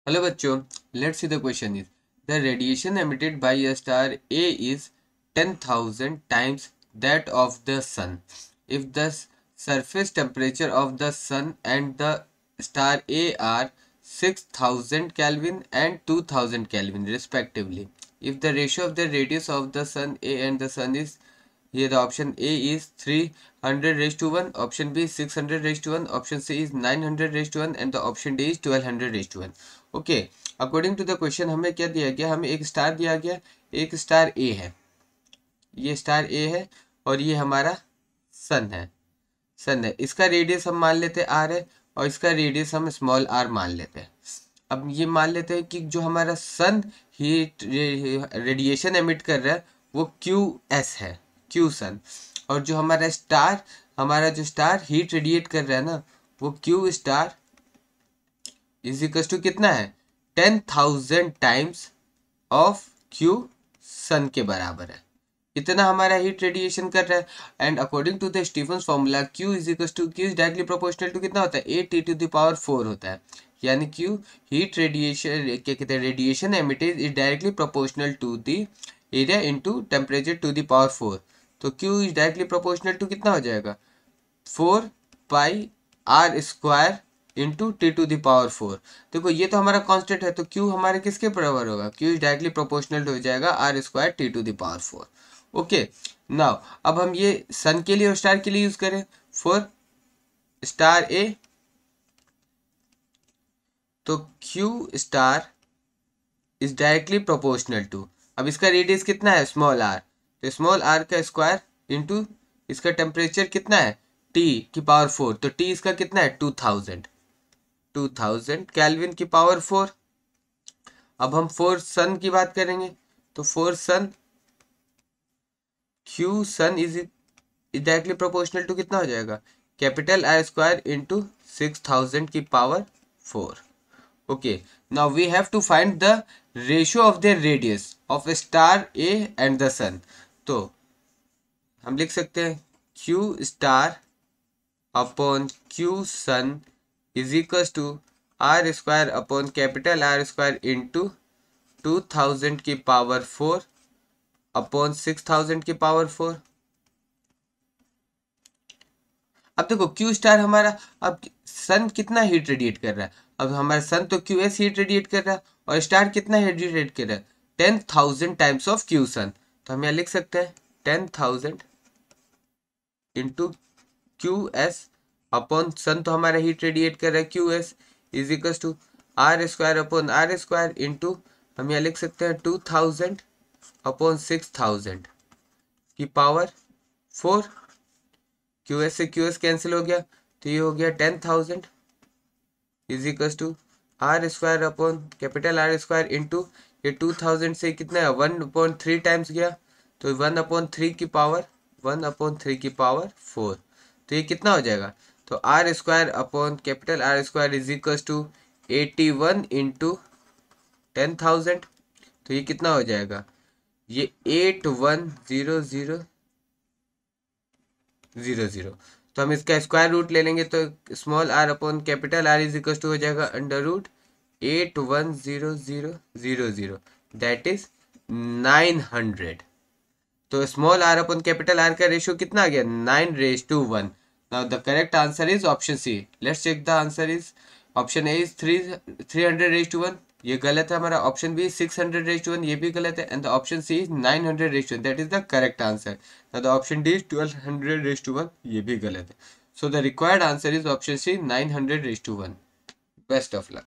Hello बच्चों, let's see the question is the radiation emitted by a star A is 10,000 times that of the sun. If the surface temperature of the sun and the star A are 6,000 Kelvin and 2,000 Kelvin respectively, if the ratio of the radius of the sun A and the sun is, here the option A is 300 raised to 1, option B is 600 raised to 1, option C is 900 raised to 1 and the option D is 1200 raised to 1. Okay, according to the question हमें क्या दिया गया, हमें एक star दिया गया, एक star ए है, ये स्टार ए है और ये हमारा सन है। इसका रेडियस हम मान लेते हैं आर है और इसका रेडियस हम स्मॉल आर मान लेते हैं। अब ये मान लेते हैं कि जो हमारा सन हीट रेडिएशन एमिट कर रहा है वो क्यू एस है, क्यू सन, और जो हमारा जो स्टार हीट रेडिएट कर रहा है ना वो Q star is equal to कितना है, 10,000 टाइम्स ऑफ क्यू सन के बराबर है। इतना हमारा हीट रेडिएशन कर रहा है and according to the Stefan's formula Q is equal to Q is directly proportional to कितना होता है, 8 टी टू द पावर 4 होता है। यानी क्यू हीट रेडिएशन क्या कहते हैं, radiation emitted is directly proportional to the area into temperature to the power 4। तो Q is directly proportional to कितना हो जाएगा, 4 pi r² into T to the power 4। देखो ये तो हमारा कांस्टेंट है, तो क्यू हमारे किसके बराबर होगा, क्यू इज डायरेक्टली प्रोपोर्शनल हो जाएगा r² T to the power 4। Okay, now अब हम ये सन के लिए और स्टार के लिए यूज करें फॉर स्टार ए, तो Q star is directly proportional to, अब इसका रेडियस कितना है स्मॉल आर, तो स्मॉल आर का स्क्वायर इंटू इसका टेम्परेचर कितना है टी की पावर 4, तो टी इसका कितना है 2000 केल्विन की पावर 4। अब हम फोर सन की बात करेंगे तो for sun Q sun is directly proportional to कितना हो जाएगा, कैपिटल r² इंटू 6,000 की power 4। Okay, now we have to find the ratio of the radius of star A and the sun. तो हम लिख सकते हैं Q star upon Q sun is equal to r² upon capital r² into 2000 की power 4 upon 6,000 की power 4। अब देखो Q star हमारा, अब सन कितना हीट रेडिएट कर रहा है, अब हमारा सन तो क्यू एस हीट रेडिएट कर रहा है और स्टार कितना हीट रेडिएट कर रहा है, 10,000 टाइम्स ऑफ क्यू सन। तो हम यहाँ लिख सकते हैं 10,000 into Q S upon sun, तो हमारा हीट रेडिएट कर रहा है Q S is equal to r² upon r² into हम यहाँ लिख सकते हैं 2000 अपॉन 6,000 की पावर 4। क्यू एस से क्यू एस कैंसिल हो गया तो ये हो गया 10,000 is equal to r² upon capital r² into ये 2000 से कितना है 1/3 टाइम्स गया तो 1/3 की पावर 1/3 की पावर 4। तो ये कितना हो जाएगा, तो r² upon capital r² is equal to 81 into 10,000। तो ये कितना हो जाएगा, ये 810000। तो हम इसका स्क्वायर रूट ले लेंगे तो small r upon capital R is equal to हो जाएगा √810000, दैट इज 900। तो small r upon capital R का रेशियो कितना आ गया, 9:1। Now the correct answer is option C. Let's check the answer is option A is 300:1, ये गलत है हमारा। ऑप्शन बी 600:1, ये भी गलत है। And the option C is 900:1, that is the correct answer. The option D is 1200:1, ये भी गलत है। So the required answer is option C 900:1। Best of luck.